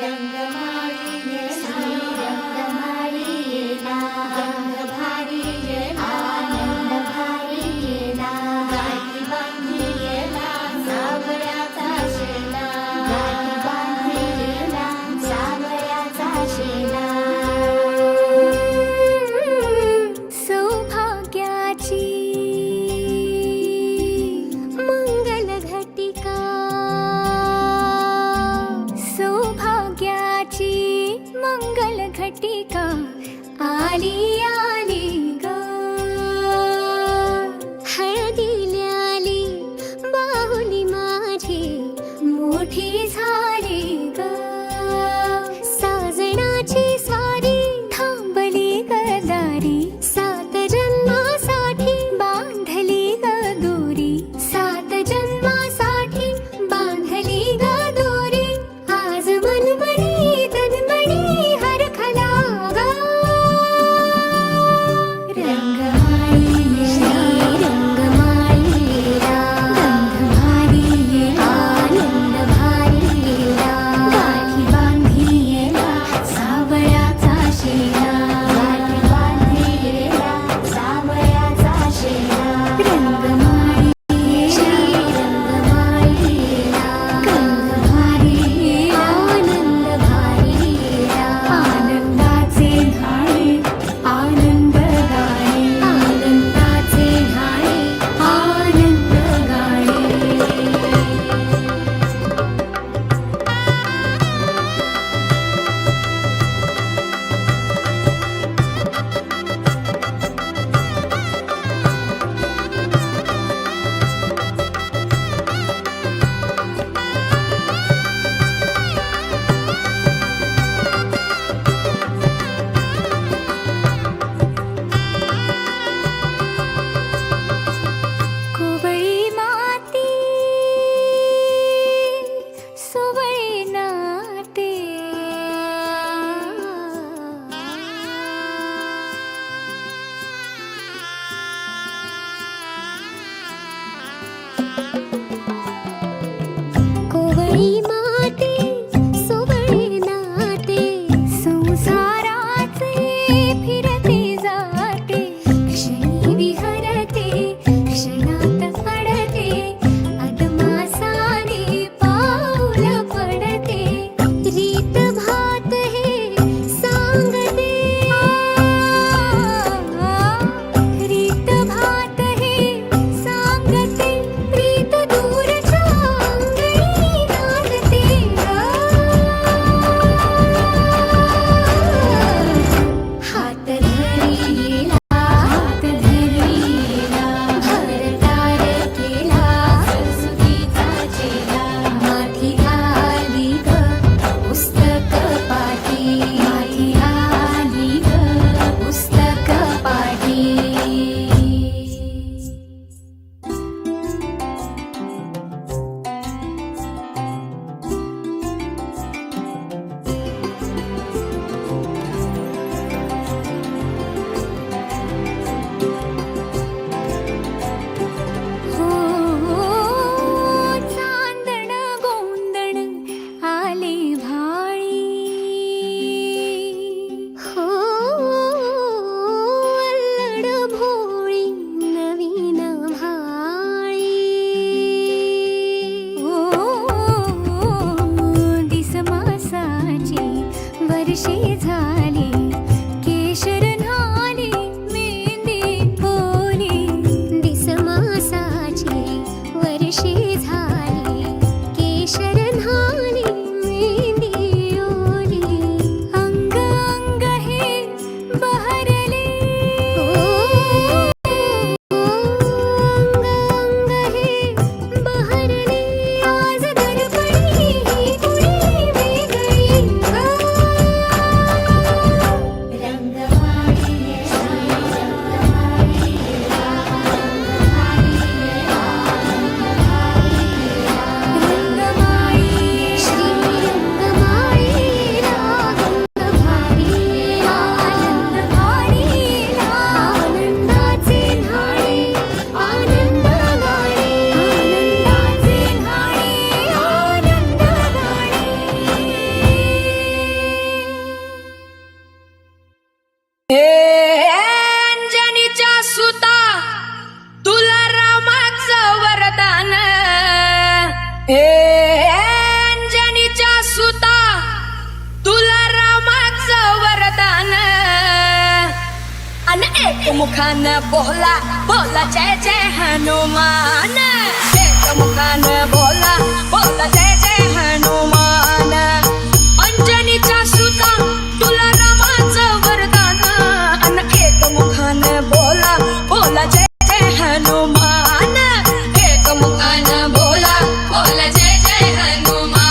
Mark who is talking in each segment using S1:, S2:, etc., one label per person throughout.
S1: रंगमाळी रंगमाळी येला रंगभारी येला आनंद भारी येला गाठी बांधी येला सावळ्याचा शेला गाठी बांधी येला सावळ्याचा शेला सौभाग्याची मंगल घटिका सौभाग्याची मंगल घटिका आलिया
S2: एक मुखान बोला बोला जय जय हनुमान, एक मुखान बोला बोला जय जय हनुमान. अंजनीचा सुता तुला रामाचं वरदान, अन एक मुखान बोला बोला जय जय हनुमान, एक मुखान बोला बोला जय जय हनुमान.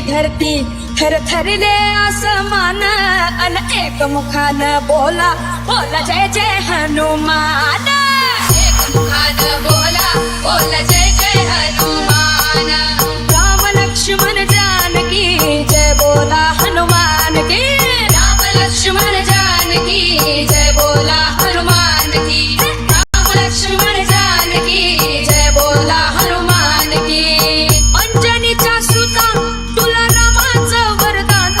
S2: धरती थर थरले आसमान, अन एक मुखान बोला बोला जय जय हनुमान, एक मुखान बोला बोला जय जय हनुमान. राम लक्ष्मण जानकी जय बोला हनुमान की, राम लक्ष्मण जानकी जय बोला हनुमान की, राम लक्ष्मण जानकी जय बोला हनुमान की. अंजनीचा सुता तुला रामाचं वरदान,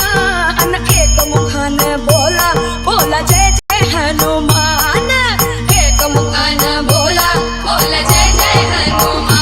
S2: अन एक मुखान बोला बोला जय जय हनुमान, एक मुखान बोला बोला जय जय हनुमान.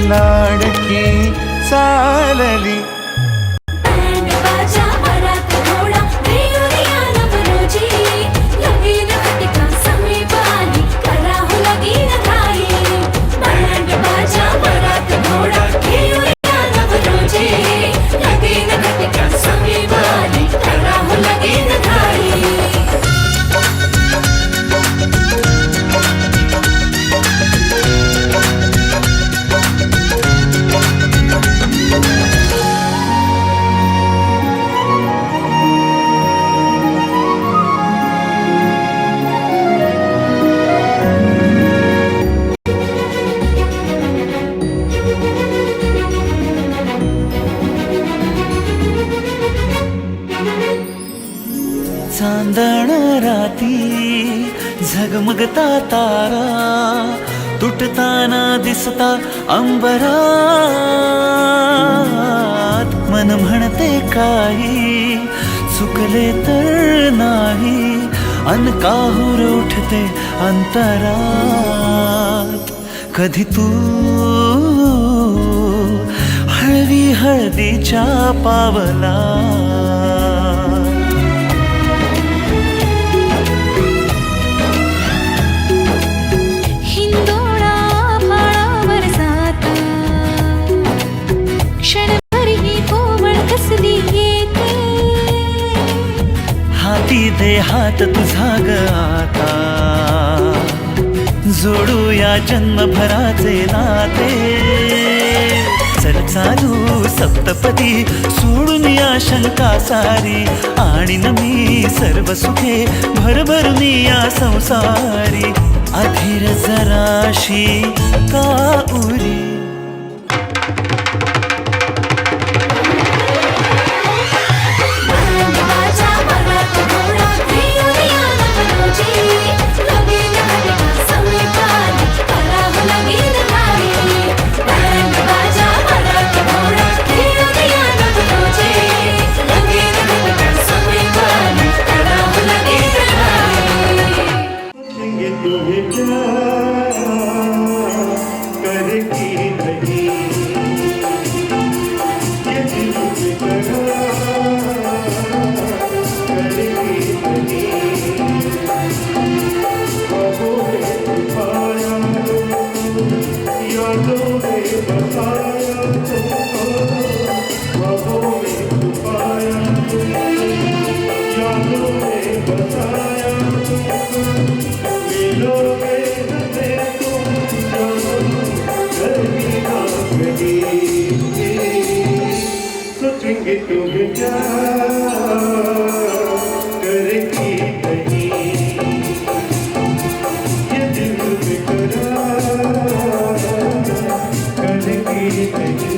S3: लाडकी चालली.
S1: बँड बाजा वरात घोडा देऊया नवरोजी लगीन घटिका समीपाली करा हो लगीन घाई. बँड बाजा वरात घोडा देऊया नवरोजी लगीन घटिका समीपाली करा हो लगीन घाई.
S3: चांदण राती झगमगता तारा तुटताना दिसता अंबरात. मन म्हणते काही चुकले तर नाही अन काहूर उठते अंतरात. कधी तू हळवी हळदीच्या पावला
S1: हिंदोळा भाळावर जाता क्षणभर ही कोमळ कसली येते.
S3: हाती दे हात तुझा ग आता जोडूया जन्मभराचे नाते. चल चालू सप्तपदी सोडून या शंका सारी आणि मी सर्व सुखे भरभरून या संसारी. अधीर जराशी का उरी
S1: बँड बाजा वरात घोडा देऊया नवरोजी लगीन घटिका समीपाली करा हो लगीन घाई. बँड बाजा वरात घोडा देऊया नवरोजी लगीन घटिका समीपाली करा हो लगीन घाई.
S4: ये तुम्हें प्यार करती नहीं, ये दिल पे करार करती नहीं. ख्वाबों में छुपाया यादों में बताया तुमको. ख्वाबों में छुपाया यादों में बताया मिलोगे न तुम कभी ना कभी. सोचेंगे तुम्हें प्यार करेगी नहीं, ये दिल में करार करेगी नहीं.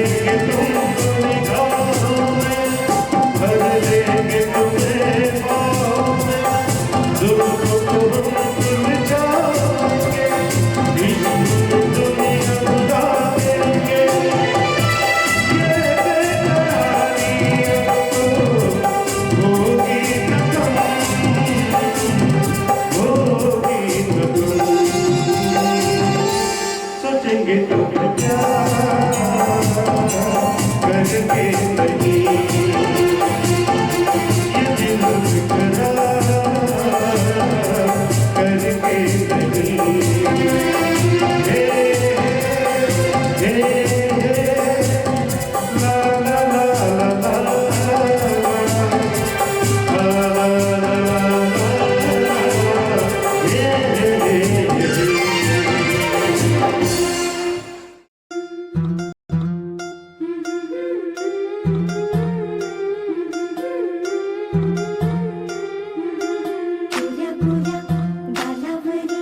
S4: लेंगे तुमको निगाहों में, भर लेंगे तुम्हें बाहों में, दुखों को हम भूल जाएंगे, इश्क दुनिया भुला देंगे। ये बेकरारी अब तो होगी न कम, होगी न कम। सोचेंगे तो प्यार करके नहीं, ये दिल बेकरार करके नहीं। हे हे ला ला ला ला ला ला ला
S1: गोऱ्या गोऱ्या गालावरी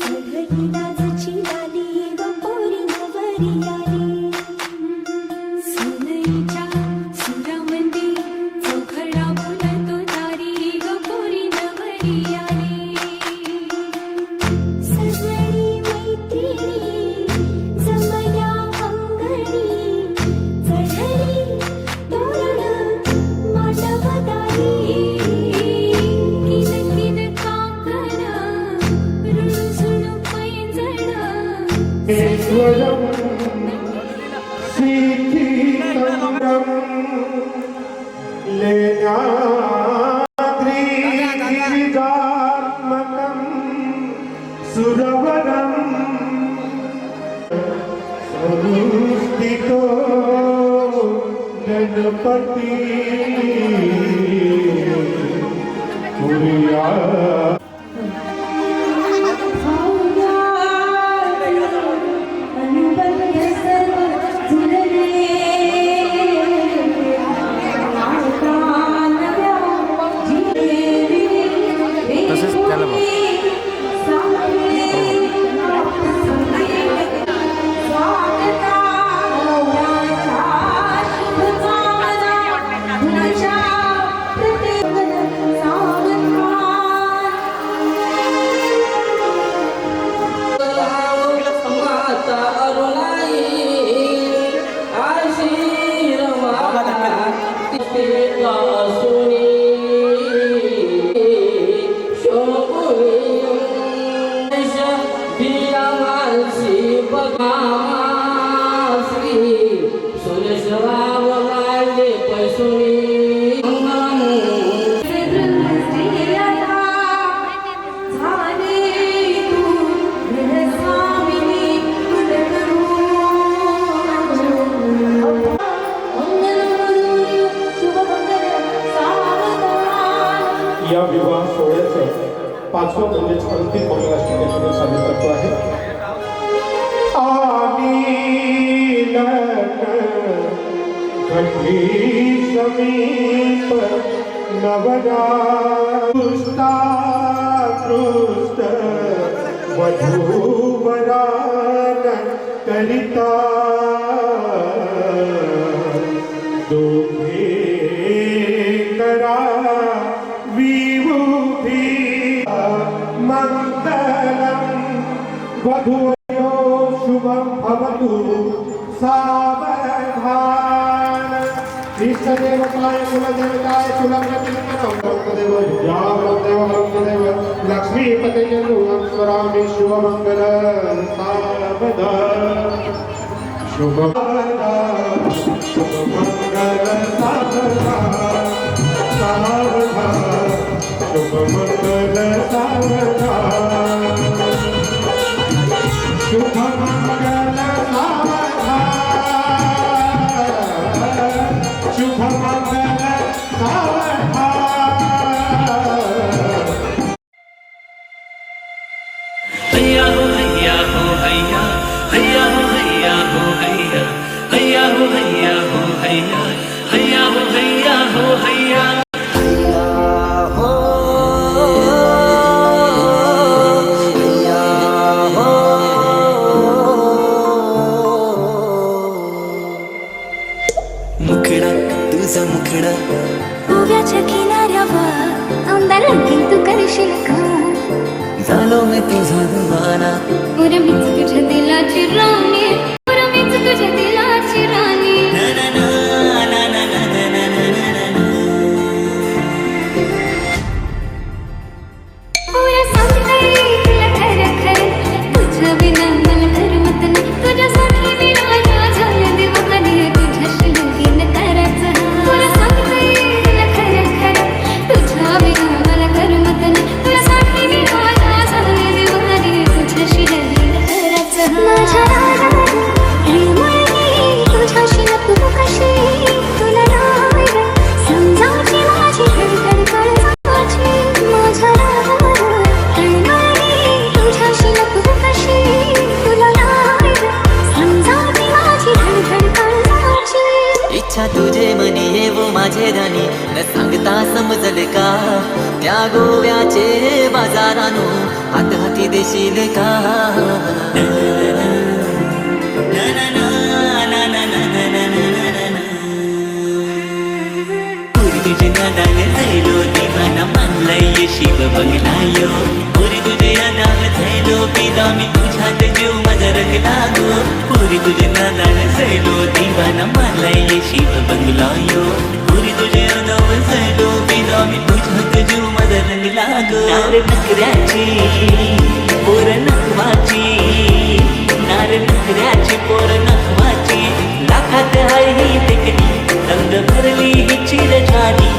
S1: चढली लाजची लाली ग पोरी नवरी आली. सुनईच्या सुरामंदी चोखडा बोलतो दारी ग पोरी नवरी आली. सजनी मैत्रिणी जमल्या अंगणी चढली तोरण मांडवदारी. किन किन काकण रुणझुण पैंजण
S4: ईश्वरं सिद्धितंत्रं लेनाद्रिगिरिजात्मकं सुरवरं समुष्टितो गणपति कुर्या
S5: माता अरुणाई आशीर्वाद सुनी शोभुनी बिया मानसी बघाश्री सुरेशराव लाले पैसुनी
S4: या विवाह सोहळ्याचं पाचवं म्हणजेच अंतिम मंगलाष्टक याच्यामध्ये सादर करतो आहे. घटी समीप नवराष्टाकृष्ट वधूवरान करिता दोघे करा विभूती मंगलम वधूयो शुभम भवतु सावधान. इष्टदेवताय कुलदेवताय कुलप्रतिष्ठितं भक्तदेव विद्यावरदेव भक्तदेव लक्ष्मीपते स्वरामि शुभमंगल सावधान. शुभमंगल सावधान सावधान शुभमंगल सावधान शुभमंगल सावधान शुभमंगल सावधान.
S3: हैया हो हैया हो हैया, हैया हो हैया हो हैया, हैया हो हैया हो हैया.
S6: मुखडा तुझा मुखडा
S1: गोव्याच्या किनाऱ्यावर औंदा लगीन तू करशील का
S6: झालो मी तुझा दिवाना
S1: बरं मीच तुझ्या दिलाची राणी बरं मीच तुझ्या दिलाची राणी पोरा सांगते तुला खरं खरं तुझ्या विना मला करमत नाही तुझ्यासाठी मी राजा झाले दिवानी तुझ्याशी लगीन करायचं पोरा सांगते तुला खरं खरं तुझ्या विना मला करमत नाही तुझ्यासाठी मी राजा झाले दिवानी तुझ्याशी लगीन करायचं माझ्या राजा प्रेमळी तुझ्याशी नको कशी तुला नाही समजावची माझी धडधड कळसाची माझ्या राजा प्रेमळी तुझ्याशी नको कशी तुला नाही समजावची माझी धडधड कळसाची
S6: इच्छा तुझे मनी ये वो माझे राणी न सांगता समजल का त्या गोव्याचे बाजारानो हात हाती देशील का पुरी तुझे नादान झालो दिवाना मानलाय शिव बंगलायो पुरी तुझे नादान झालो पिदा मी तुझ्यात जीव माझा रंगला गो पुरी तुझे नादान झालो दिवाना मानलाय शिव बंगलायो पुरी तुझे नादान झालो पिदा मी तुझ्यात जीव माझा रंगला गो नार नखऱ्याची पोर नखवाची नार नखऱ्याची पोर नखवाची लाखात आहे ही देखणी रंग भरली ही चिरजानी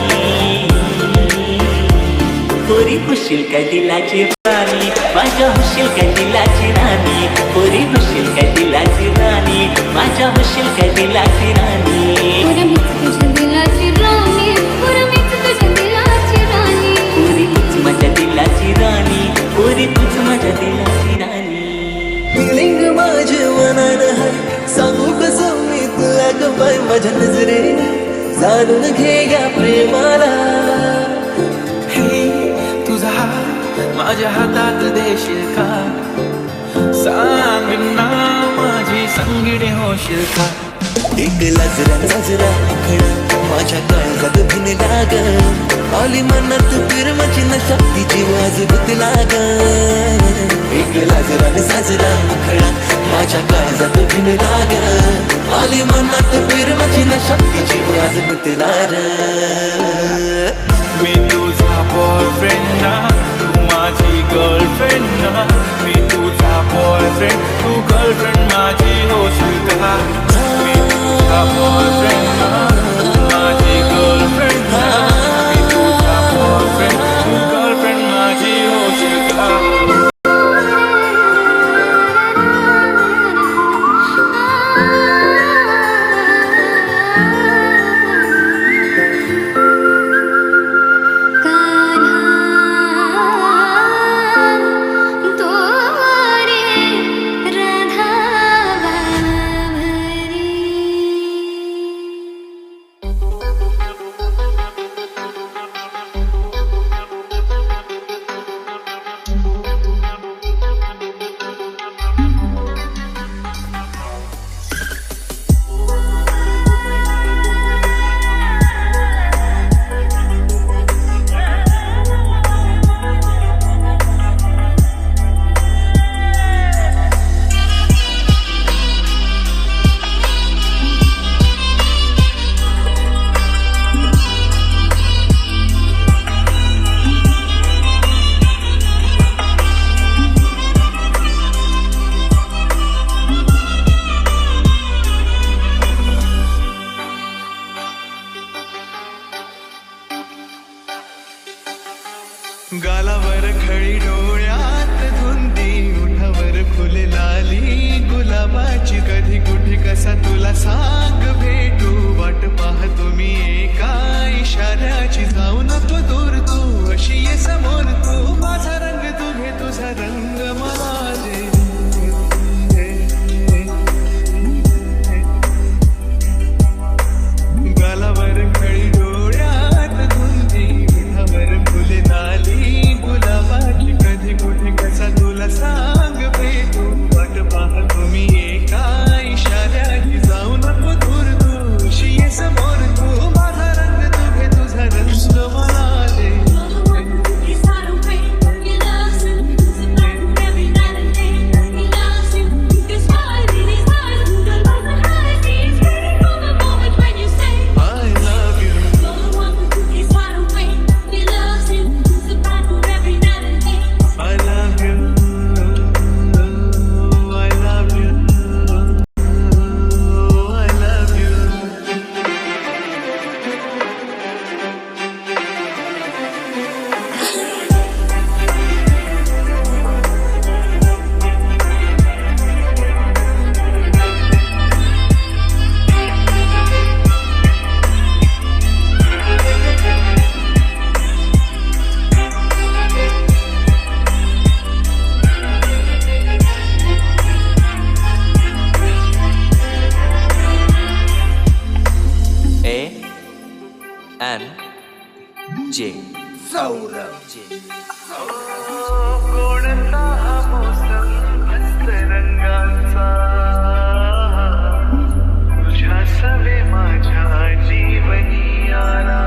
S6: पोरी हुशील काय दिलाची राणी माझ्या हुशील काय दिलाची राणी पोरी हुशील काय दिलाची राणी माझ्या हुशील काय दिलाची राणी
S1: बरं मीच तुझ्या दिलाची राणी बरं मीच तुझ्या दिलाची राणी
S6: पोरी तूच माझ्या दिलाची राणी पोरी तूच माझ्या दिलाची राणी फिलिंग माझ्या मनानं हाय सांगू कसं मी तुला ग बाय माझ्या नजरेने जाणून घे या प्रेमाला
S7: हे तुझा हात माझ्या हातात देशील का सांग ना माझी संगीडे होशील का
S6: एक लाजरा लाजरा मुखडा माझ्या काळजात भिनला ग आली मनात प्रेमाची नशा तिची वाज गुतला ग एक लाजरा साजरा मुखडा माझ्या काळजात भिनला ग आली मनात प्रेमाची नशा तिची वाज गुतला ग
S7: मी तुझा बॉयफ्रेंड ना तू माझी गर्लफ्रेंड ना मी तुझा बॉयफ्रेंड तू गर्लफ्रेंड माझी होशील का मी तुझा बॉयफ्रेंड ना तू माझी गर्लफ्रेंड ना मी तुझा बॉयफ्रेंड तू गर्लफ्रेंड माझी होशील का
S8: गालावर खळी डोळ्यात धुंदी उठावर फुल लाली गुलाबाची कधी कुठे कसा तुला सांग भेटू वाट पाहतो मी एका इशाऱ्याची जाऊ नको दूर तू अशी ये समोर तू माझा रंग तू घे तुझा रंग मला दे गालावर खळी डोळ्यात धुंदी उठावर फुल लाली गुलाबाची कधी कुठे कसा तुला सांग भेटू वाट पाहतो मी एका इशाऱ्याची जाऊ नको तू
S9: and J. Saurabh J.
S8: कोणता हा मोसम मस्त रंगाचा तुझ्या सवे माझ्या जीवनी आला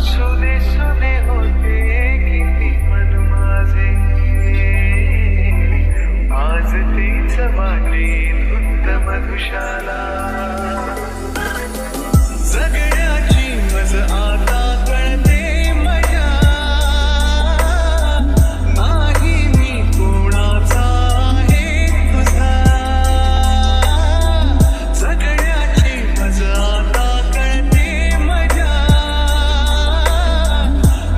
S8: सुने सुने होते किती मन माझे आज तेच वाटे धुंद मधुशाला जगण्याची मज आता कळते मजा नाही मी कोणाचा आहे तुझा जगण्याची मज आता कळते मजा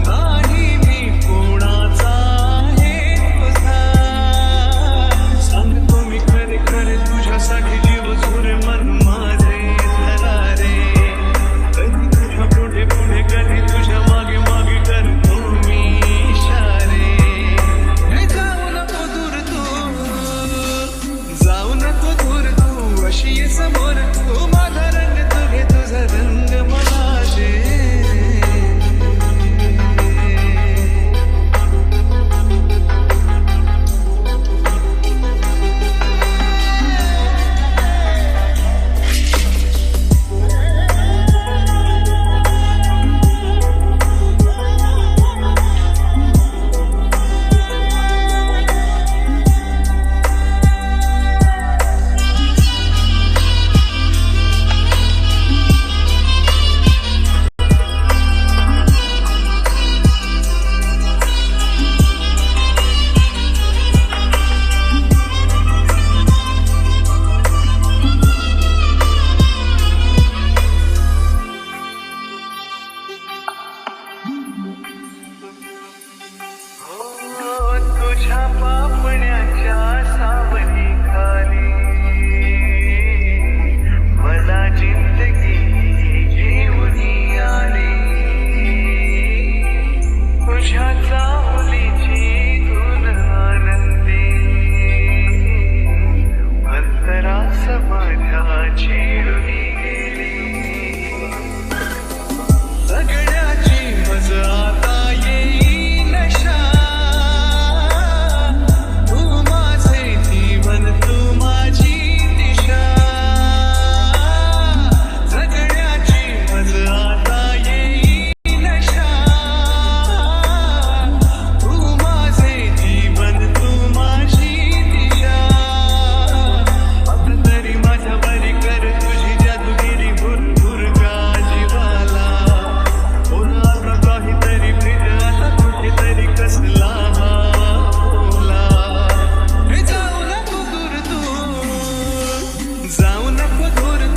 S8: नाही मी कोणाचा आहे तुझा सांगतो मी खरे खरे तुझ्यासाठी जीव झुरे मन माझे धरा रे कधी तुझ्या पुढे पुढे कधी तुझ्या मागे मागे करतो मी इशारे हे जाऊ नको दूर तू अशी ये समोर तू माझा रंग तू घे तुझा रंग मला दे तुझ्या पापण्याच्या सावली खाली मला जिंदगी जीवनी आली तुझ्या चाहुलीची धुन आनंदी अंतरास माझ्या चिडून गेली सगळ्याची मज आता येई नशा तू माझे जीवन तू माझी दिशा सगळ्याची मज आता येई नशा तू माझे जीवन तू माझी दिशा आता तरी माझ्या बरी कर तुझी जादूगिरी भुरभुर का जीवाला बोला आता काहीतरी प्रिय आता कुठेतरी कसला हा बोला हे जाऊ नको दूर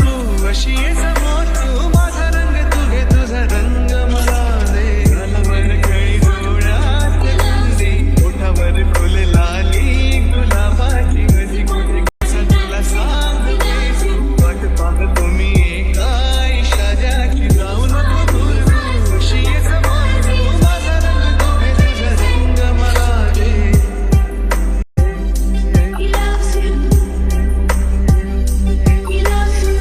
S8: तू अशी ये समोर तू माझा रंग तू घे तुझा रंग मला दे गालावर कळी डोळ्यात गुंदी ओठावर फुल लाली गुलाबाची कधी कुठे कसं तुला सांगते वाट पाहतो मी एका इशाऱ्याची जाऊ नको दूर तू अशी ये समोर तू माझा रंग तू घे तुझा रंग मला दे
S1: He loves you. He loves you.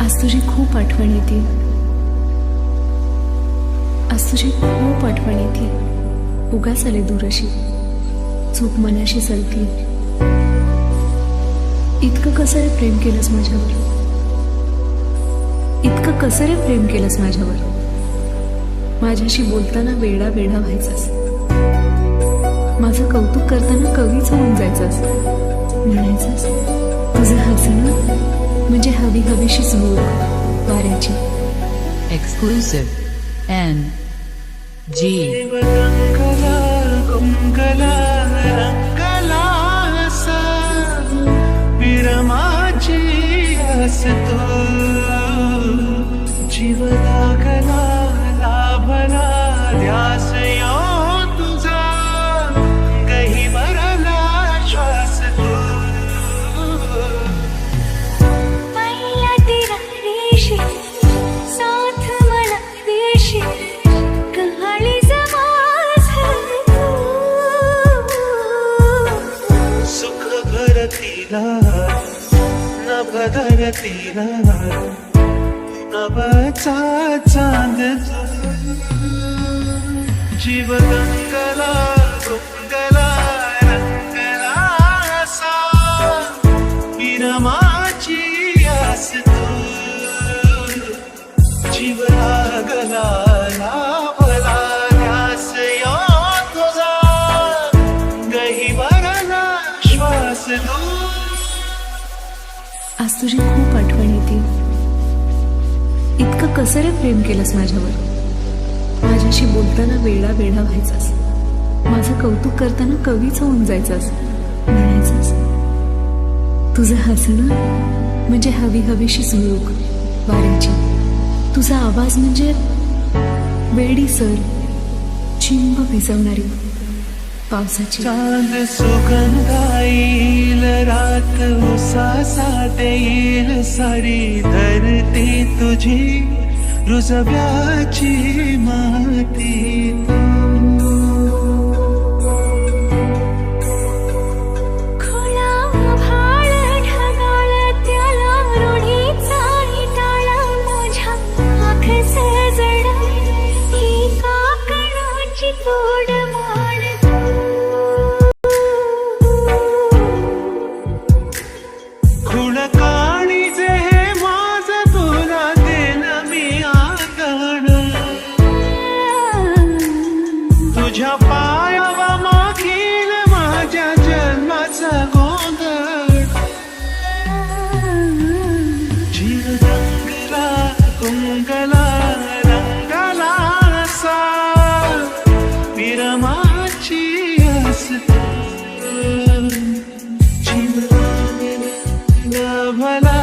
S10: आज तुझी खूप आठवण येते उगाच आले दूर अशी झोप मनाशी चलती इतकं कसं रे प्रेम केलंस माझ्यावर माझ्याशी बोलताना वेडा व्हायचास माझं कौतुक करताना कवीच होऊन जायचास म्हणायचास तुझं हसणं म्हणजे हवीशीच बोल वाऱ्याची
S11: Exclusive N G
S8: रंगला असा विरमाची असतो जीव लागला लाभला ध्यास यो तुझा गहिवरला श्वास तो
S1: मैया तेरा रेशी साथ मला देशी
S8: तीरात नवचा चांद जीव गंगला गुंगला रंगला असा विरमाची आस जीव लागला लाभला ध्यास यो तुझा गहिवरला श्वास
S10: आज तुझी खूप आठवण येते. इतकं कसं रे प्रेम केलंस माझ्यावर. माझ्याशी बोलताना वेडा वेडा व्हायचास. माझं कौतुक करताना कवीच होऊन जायचास. म्हणायचास तुझं हसणं म्हणजे हवी हवीशी झुळूक वाऱ्याची. तुझा आवाज म्हणजे वेडी सर चिंब भिजवणारी पावसाची.
S8: चांद सुगंधाईल रात उसासा देईल सारी धरती तुझी रुजव्याची माती. तुझ्या पायावा मागील माझ्या जन्माचा गोंधळ जीव रंगला गुंगला रंगला असा विरमाची आस जीव भला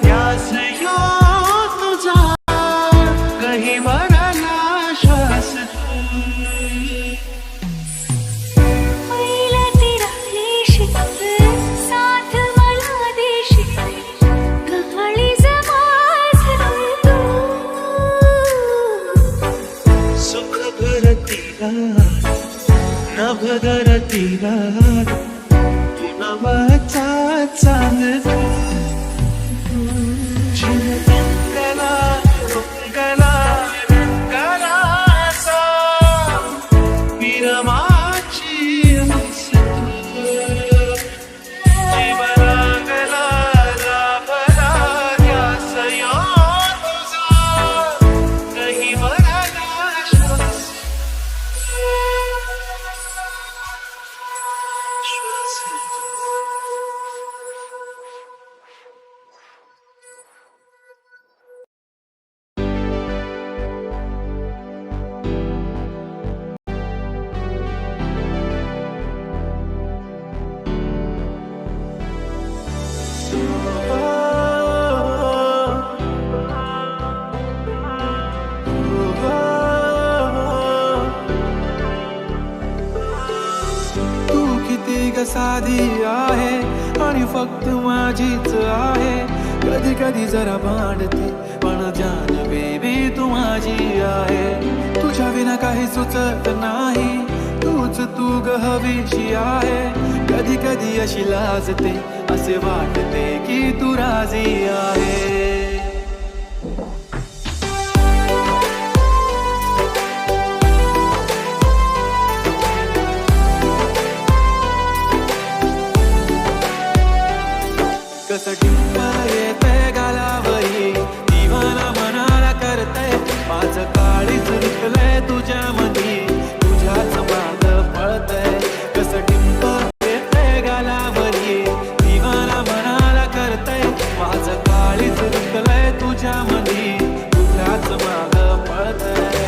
S8: ध्यास यो तुझा गहिवरला श्वास. नभदर तीरात नवचा चांद जीव गंगला गुंगला रंगला असा विरमाची आस जीव लागला लाभला ध्यास यो तुझा गहिवरला श्वास.
S7: साधी आहे आणि फक्त माझीच आहे. कधी कधी जरा भांडते पण जान बेबी तू माझी आहे. तुझ्या विना काही सुचत नाही तूच तू ग हवीची आहे. कधी कधी अशी लाजते असे वाटते की तू राजी आहे. कसं टिंब येतंय गालावरी दिवाना मनाला करतंय. माझं काळीच रुतलंय तुझ्या मधी तुझ्याच माग पळतंय. कसं टिंब येतंय गालावरी दिवाना मनाला करतंय. माझं काळीच रुतलंय तुझ्या मधी तुझ्याच माग पळतंय.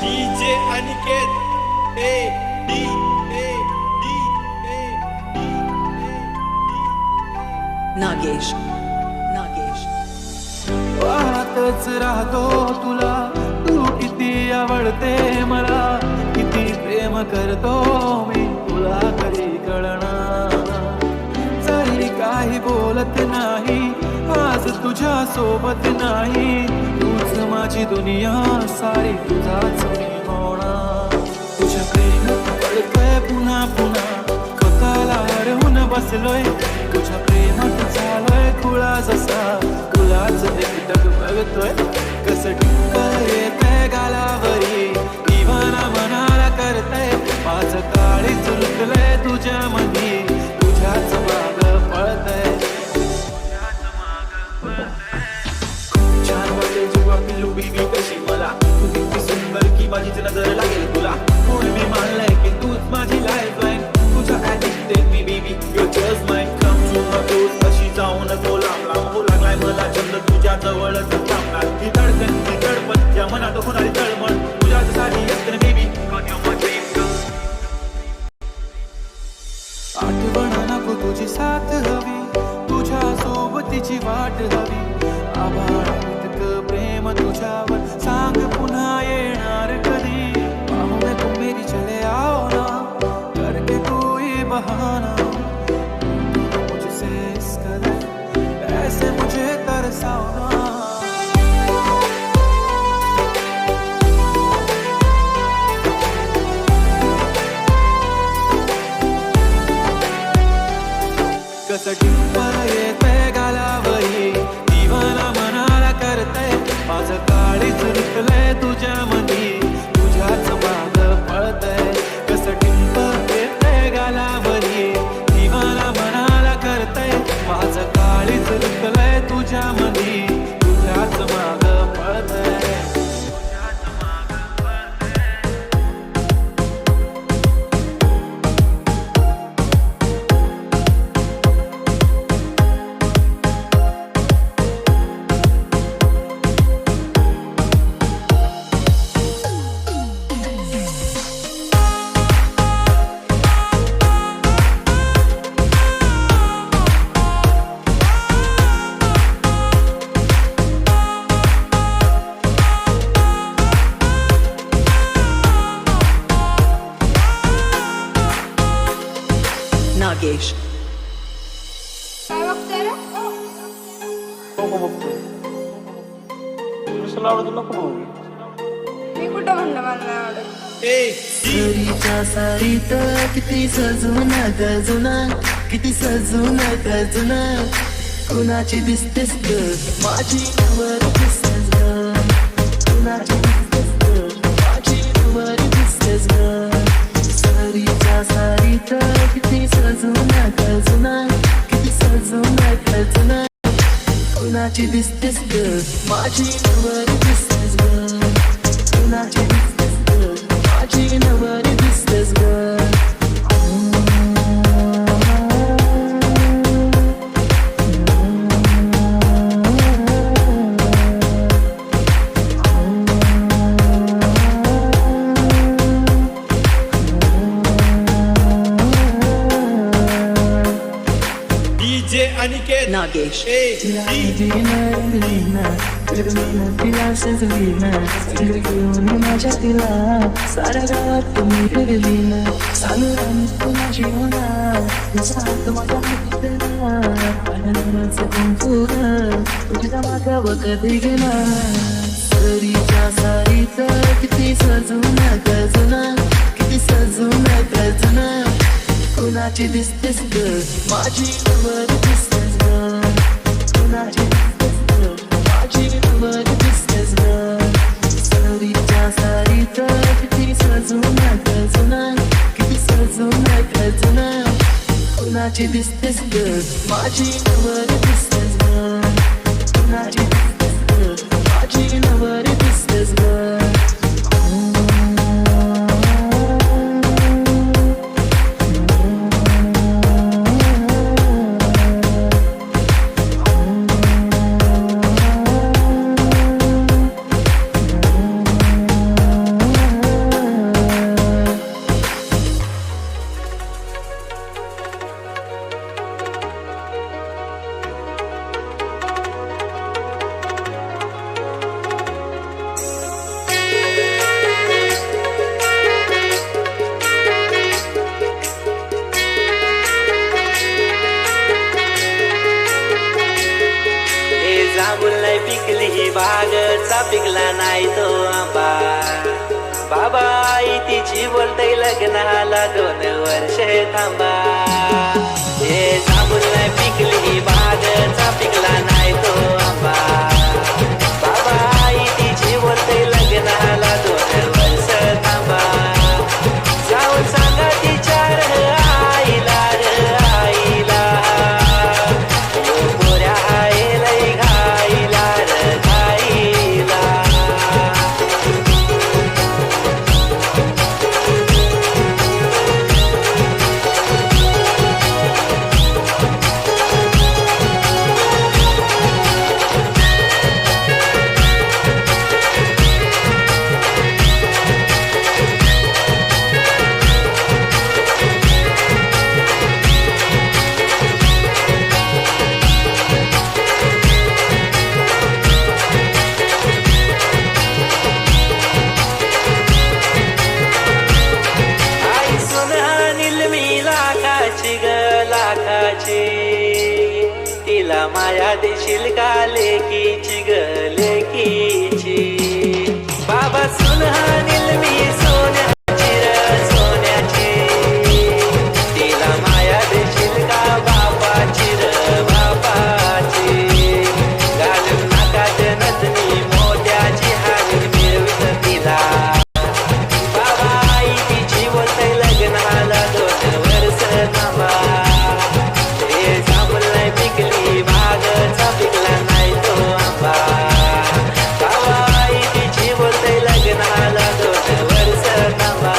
S7: DJ Aniket A D
S12: Nagesh
S7: वाहतच राहतो तुला तू किती आवडते मला. किती प्रेम करतो मी तुला कधी कळणार. जरी काही बोलत नाही आज तुझ्या सोबत नाही. तूच माझी दुनिया सारी तुझाच मी होणार. तुझ्या प्रेमात पडतोय पुन्हा पुन्हा स्वतःला हरवून बसलोय. तुझ्या प्रेमात झालोय खुळा जसा गुलाच एकटक बघतोय कसं टिक्का येतंय गालावरी दिवाना मनाला करतंय माझं काळी चुलकलंय तुझ्या मधी तुझ्याच माग पळतंय छान वाटते जेव्हा पिल्लू बिबी कशी मला तू किती सुंदर की माझीच नजर लागेल तुला कोण मी मानलंय की तूच माझी लाईफलाईन तुझ्या ऍडिक्टेड मी baby you're just my come to my close अशी जाऊ नको लांब लांब हो लागलाय मला चंद्र तुझ्या जवळच थांबणार ती धडकन ती धडपण या मनात होणारी तळमळ तुझ्यासाठी असते बेबी आठवण नको तुझी साथ हवी तुझ्या सोबतीची वाट हवी आभाळ इतकं प्रेम तुझ्यावर सांग पुन्हा येणार कधी पाहुणे तू मेरी चले आओ ना करके कोई बहाना मुझसे इस कदर ऐसे मुझे तरसाओ ना कसं टिप्पर येतंय गालावरी दिवाना मनाला करतंय माझं काळीच रुतलंय तुझ्या मधी तुझ्याच माग पळतंय कसं टिप्पर येतंय गालावरी दिवाना मनाला करतंय माझं काळीच रुतलंय तुझ्या मधी तुझ्याच माग पळतंय
S12: नागेश
S2: काय बघतोय रे?
S4: कृष्ण आवडतो नको बघू
S2: मी कुठं म्हणलं मला नाही आवडत
S6: सरीच्या सारीत किती सजून गजुना किती सजून गजुना कुणाची दिसतेस ग माझी नवर दिसतेस ग कुणाची दिसतेस ग माझी नवर दिसतेस ग सरीच्या सारीत किती सजून गजुना किती सजून गजुना कुणाची दिसतेस ग माझी नवर दिसतेस ग कुणाची दिसतेस ग माझी नवर दिसतेस ग
S12: नागेश
S6: माझ्या तिला साऱ्या गावात तुम्ही फिरली ना सांगून माझी होणार तुझ्या मागा कधी गेला सरीच्या सारीत किती सजून गजुना किती सजून गजुना कुणाची दिसतेस ग माझी नवर दिसतेस ग कुणाची दिसतेस ग माझी नवर दिसतेस ग सरीच्या सारीत किती सजून गजुना किती सजून गजुना कुणाची दिसतेस ग माझी नवर दिसतेस ग कुणाची दिसतेस ग माझी नवर दिसतेस ग बागचा पिकला नाही तो आंबा बाबा आई तिची बोलते लग्नाला 2 वर्षे थांबा हे जांभूळ पिकली बाग बागचा पिकला नाही तो आंबा बाबा आई तिची बोलते लग्नाला 2 वर्ष थांबा जाऊन सांगा तिच्या आईला आईला गोऱ्या आईला घाईला घाईला आई सुनहानील मी लाखाची ग लाखाची तिला माया देशील का लेकीची ग लेकीची बाबा सुनहानील मी सोन्याची र सोन्याची तिला माया देशील का बापाची र बापाची घालून नाकात नथनी मोत्याची हार मिरवीत तिला बाबा आई तिची बोलते लग्नाला 2 वर्ष थांबा हे जांभूळ नाही पिकली बागचा पिकला नाही तो आंबा बाबा आई तिची बोलते लग्नाला 2 वर्ष थांबा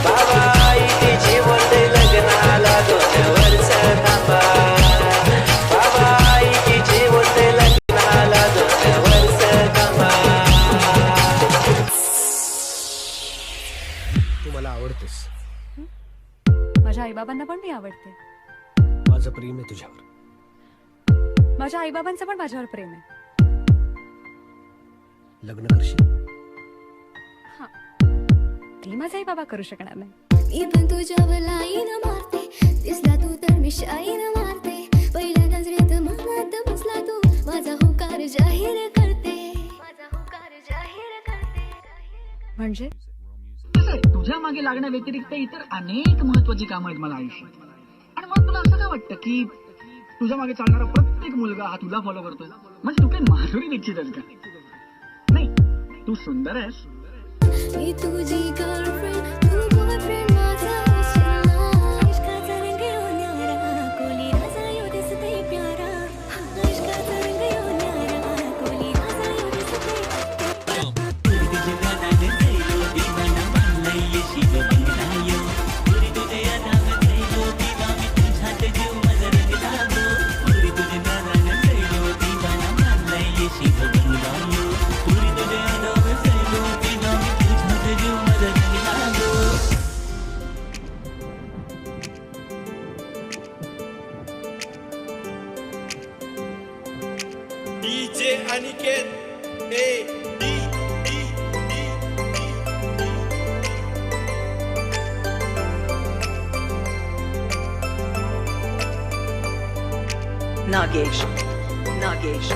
S6: बाबा आई तिची बोलते लग्नाला 2 वर्ष थांबा बाबा आई तिची बोलते लग्नाला 2 वर्ष थांबा
S13: तू मला आवडतेस
S10: माझ्या आईबाबांना पण मी आवडते.
S13: माझं प्रेम आहे तुझ्यावर.
S10: माझ्या आईबाबांचं पण माझ्यावर प्रेम आहे.
S13: लग्न करशील?
S10: ते माझे आई बाबा करू शकणार नाही.
S1: मी पण तुझ्यावर लाईन मारते दिसला तू तर मी शाईन मारते पहिल्या नजरेत मनात बसला तू माझा होकार जाहीर करते
S10: म्हणजे
S14: तुझ्या मागे लागण्या व्यतिरिक्त इतर अनेक महत्वाची कामं आहेत मला आयुष्यात. आणि मग तुला असं काय वाटतं की तुझ्या मागे चालणारा प्रत्येक मुलगा हा तुला फॉलो करतोय? म्हणजे तू काही माधुरी दीक्षित आहेस का? नाही, तू सुंदर आहेस.
S1: मी तुझी गर्लफ्रेंड तू बॉयफ्रेंड माझा इश्काचा रंग यो न्यारा कोली राजा यो दिसते प्यारा इश्काचा रंग यो न्यारा कोली राजा यो दिसते
S7: DJ Aniket A D
S12: Nagesh.